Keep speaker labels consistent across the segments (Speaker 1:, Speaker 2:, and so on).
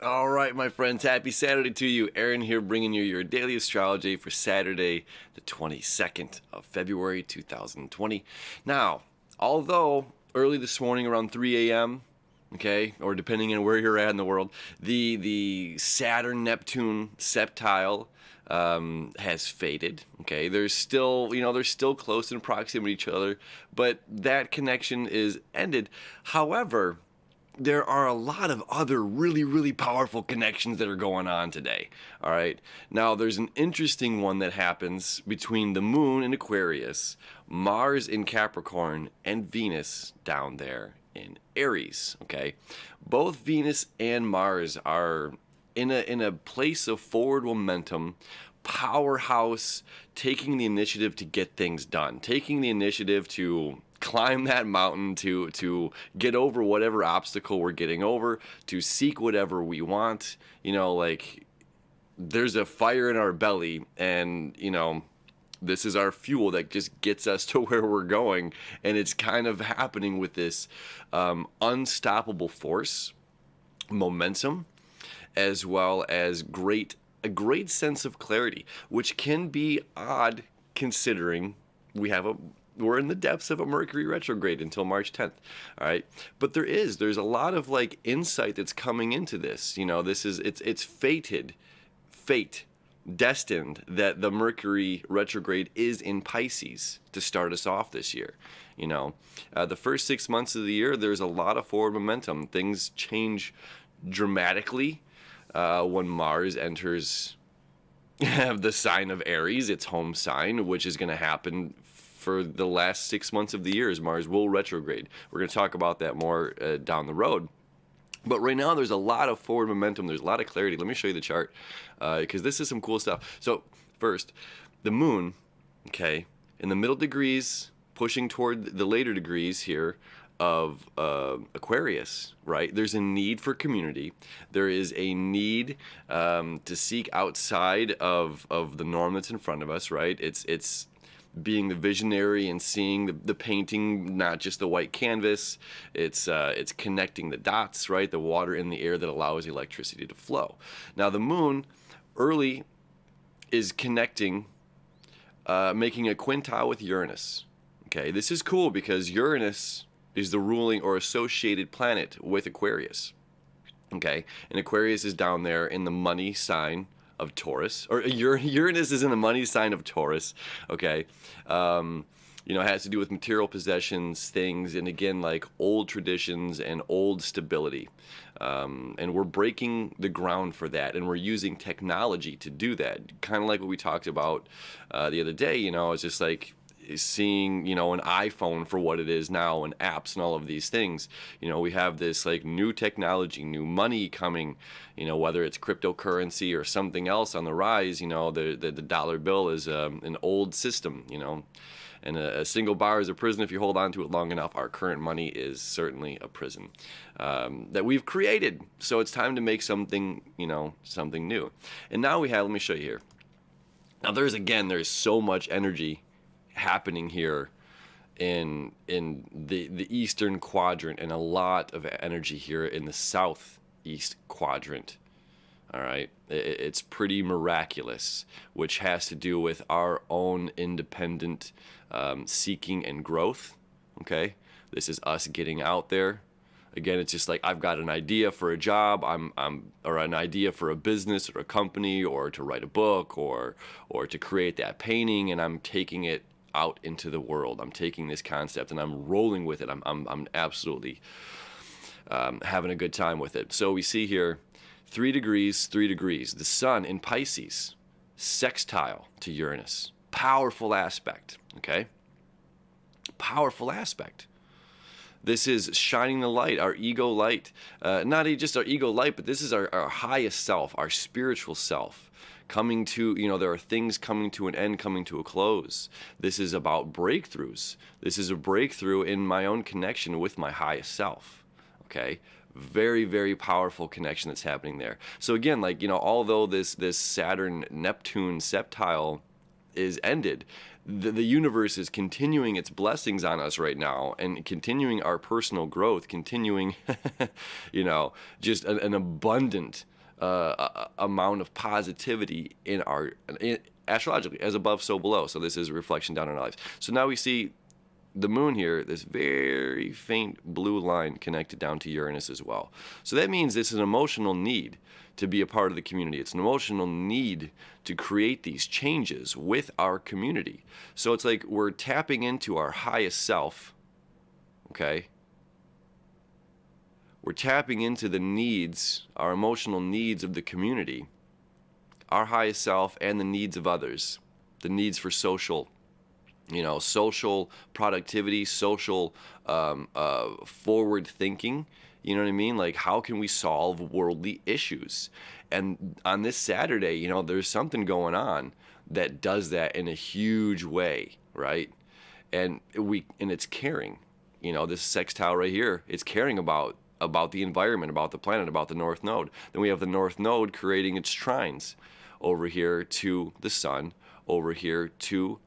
Speaker 1: All right, my friends, happy Saturday to you. Aaron here bringing you your daily astrology for Saturday, the 22nd of February, 2020. Now, although early this morning around 3 a.m., okay, or depending on where you're at in the world, the Saturn-Neptune septile has faded. Okay, they're still close in proximity to each other, but that connection is ended. However, there are a lot of other really, really powerful connections that are going on today. All right. Now, there's an interesting one that happens between the moon in Aquarius, Mars in Capricorn, and Venus down there in Aries. Okay. Both Venus and Mars are in a place of forward momentum, powerhouse, taking the initiative to get things done, taking the initiative to climb that mountain, to get over whatever obstacle we're getting over, to seek whatever we want. Like there's a fire in our belly, and this is our fuel that just gets us to where we're going, and it's kind of happening with this unstoppable force, momentum, as well as a great sense of clarity, which can be odd considering we're in the depths of a Mercury retrograde until March 10th. All right. But there's a lot of like insight that's coming into this. It's fate, destined that the Mercury retrograde is in Pisces to start us off this year. The first 6 months of the year, there's a lot of forward momentum. Things change dramatically when Mars enters the sign of Aries, its home sign, which is going to happen for the last 6 months of the year as Mars will retrograde. We're going to talk about that more down the road. But right now, there's a lot of forward momentum. There's a lot of clarity. Let me show you the chart because this is some cool stuff. So first, the moon, okay, in the middle degrees, pushing toward the later degrees here of Aquarius, right? There's a need for community. There is a need to seek outside of the norm that's in front of us, right? It's being the visionary and seeing the painting, not just the white canvas. It's connecting the dots, right? The water in the air that allows electricity to flow. Now the moon early is connecting, making a quintile with Uranus. Okay, this is cool because Uranus is the ruling or associated planet with Aquarius. Okay, and Aquarius is down there in the money sign of Taurus, or Uranus is in the money sign of Taurus. Okay, it has to do with material possessions, things, and again, like old traditions and old stability. And we're breaking the ground for that, and we're using technology to do that. Kind of like what we talked about the other day. It's just like seeing an iPhone for what it is now, and apps and all of these things. We have this like new technology, new money coming, whether it's cryptocurrency or something else on the rise. The dollar bill is an old system, and a single bar is a prison if you hold on to it long enough. Our current money is certainly a prison that we've created. So it's time to make something new. And now let me show you here. Now there's so much energy happening here in the eastern quadrant, and a lot of energy here in the southeast quadrant. All right, it's pretty miraculous, which has to do with our own independent seeking and growth. Okay, this is us getting out there. Again, it's just like I've got an idea for a job, or an idea for a business or a company, or to write a book, or to create that painting, and I'm taking it out into the world. I'm taking this concept and I'm rolling with it. I'm absolutely having a good time with it. So we see here 3 degrees, 3 degrees. The sun in Pisces, sextile to Uranus. Powerful aspect, okay? Powerful aspect. This is shining the light, our ego light. Not just our ego light, but this is our highest self, our spiritual self. Coming to, there are things coming to an end, coming to a close. This is about breakthroughs. This is a breakthrough in my own connection with my highest self. Okay? Very, very powerful connection that's happening there. So again, although this Saturn-Neptune septile is ended, the universe is continuing its blessings on us right now, and continuing our personal growth, continuing, just an abundant amount of positivity in astrologically, as above, so below. So this is a reflection down in our lives. So now we see the moon here, this very faint blue line connected down to Uranus as well. So that means it's an emotional need to be a part of the community. It's an emotional need to create these changes with our community. So it's like we're tapping into our highest self, okay? We're tapping into the needs, our emotional needs of the community, our highest self, and the needs of others, the needs for social productivity, social forward thinking. You know what I mean? Like, how can we solve worldly issues? And on this Saturday, there's something going on that does that in a huge way, right? And it's caring. This sextile right here, it's caring about the environment, about the planet, about the North Node. Then we have the North Node creating its trines over here to the Sun, over here to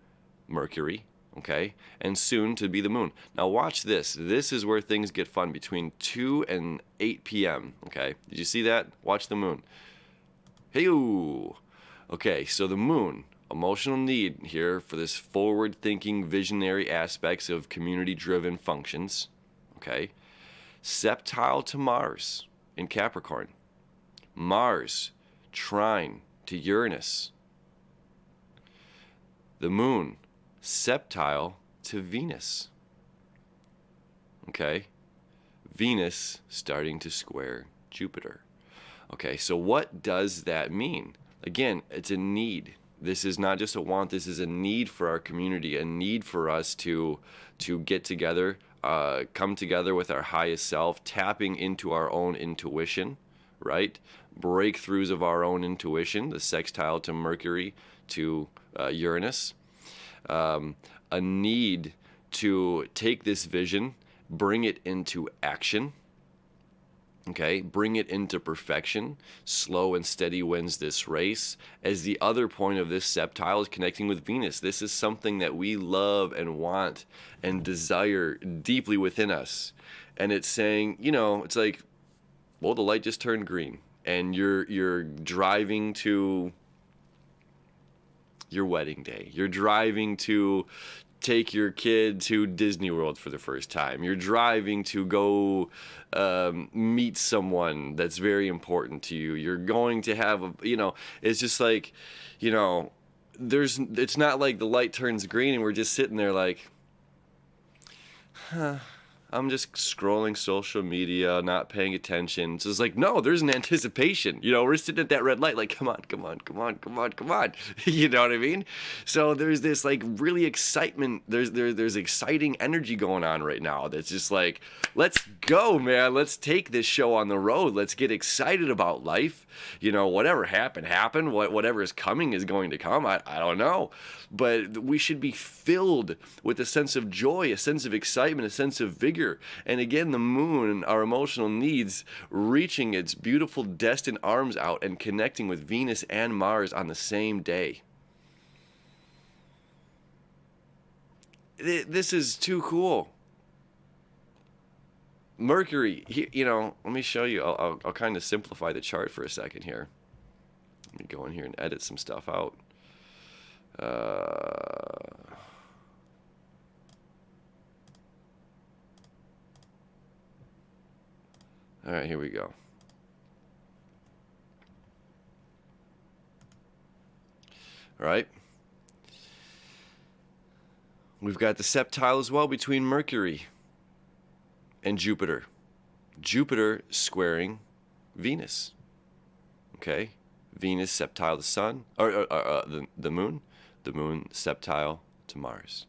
Speaker 1: Mercury, okay, and soon to be the moon. Now watch this. This is where things get fun between 2 and 8 p.m., okay? Did you see that? Watch the moon. Hey-oo! Okay, so the moon, emotional need here for this forward-thinking, visionary aspects of community-driven functions, okay? Septile to Mars in Capricorn. Mars, trine to Uranus. The moon, septile to Venus. Okay? Venus starting to square Jupiter. Okay, so what does that mean? Again, it's a need. This is not just a want, this is a need for our community, a need for us to get together, come together with our highest self, tapping into our own intuition, right? Breakthroughs of our own intuition, the sextile to Mercury to Uranus. A need to take this vision, bring it into action, okay, bring it into perfection. Slow and steady wins this race. As the other point of this septile is connecting with Venus. This is something that we love and want and desire deeply within us. And it's saying, it's like, well, the light just turned green and you're driving to your wedding day. You're driving to take your kid to Disney World for the first time. You're driving to go meet someone that's very important to you. You're going to have it's just like, it's not like the light turns green and we're just sitting there like, I'm just scrolling social media, not paying attention. So it's like, no, there's an anticipation. We're sitting at that red light, like, come on. You know what I mean? So there's this like really excitement. There's exciting energy going on right now. That's just like, let's go, man. Let's take this show on the road. Let's get excited about life. Whatever happened. Whatever is coming is going to come. I don't know. But we should be filled with a sense of joy, a sense of excitement, a sense of vigor. And again, the moon, our emotional needs, reaching its beautiful destined arms out and connecting with Venus and Mars on the same day. This is too cool. Mercury, let me show you. I'll kind of simplify the chart for a second here. Let me go in here and edit some stuff out. All right, here we go. All right. We've got the septile as well between Mercury and Jupiter. Jupiter squaring Venus. Okay? Venus septile to Sun, or the Moon. The Moon septile to Mars.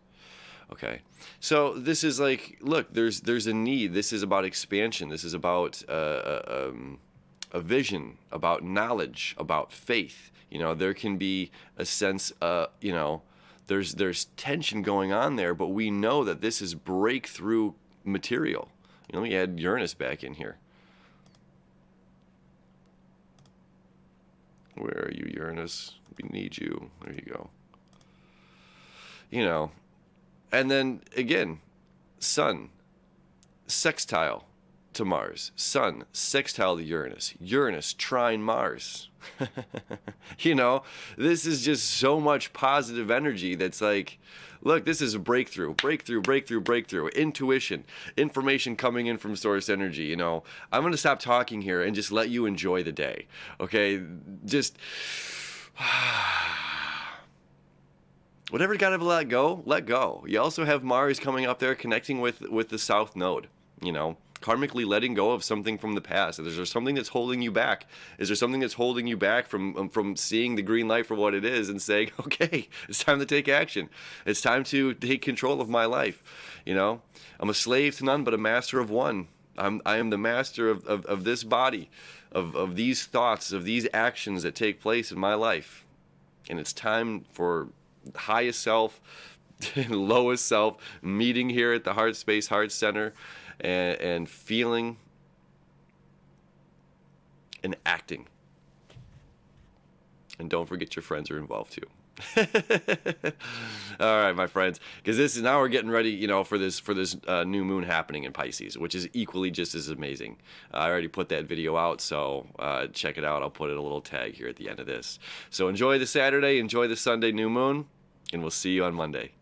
Speaker 1: Okay, so this is like, look, there's a need. This is about expansion. This is about a vision, about knowledge, about faith. There can be a sense, there's tension going on there, but we know that this is breakthrough material. We add Uranus back in here. Where are you, Uranus? We need you. There you go. And then again, Sun, sextile to Mars, Sun sextile to Uranus, Uranus trine Mars. You know, this is just so much positive energy that's like, look, this is a breakthrough, intuition, information coming in from source energy. You know, I'm going to stop talking here and just let you enjoy the day. Okay, just whatever you got to let go, let go. You also have Mars coming up there connecting with the South Node, you know, karmically letting go of something from the past. Is there something that's holding you back? Is there something that's holding you back from seeing the green light for what it is and saying, okay, it's time to take action. It's time to take control of my life. You know, I'm a slave to none, but a master of one. I am the master of this body, of these thoughts, of these actions that take place in my life. And it's time for highest self, lowest self, meeting here at the Heart Space Heart Center and feeling and acting. And don't forget your friends are involved too. All right, my friends, because now we're getting ready, you know, for this new moon happening in Pisces, which is equally just as amazing. I already put that video out, so check it out. I'll put a little tag here at the end of this. So enjoy the Saturday, enjoy the Sunday new moon, and we'll see you on Monday.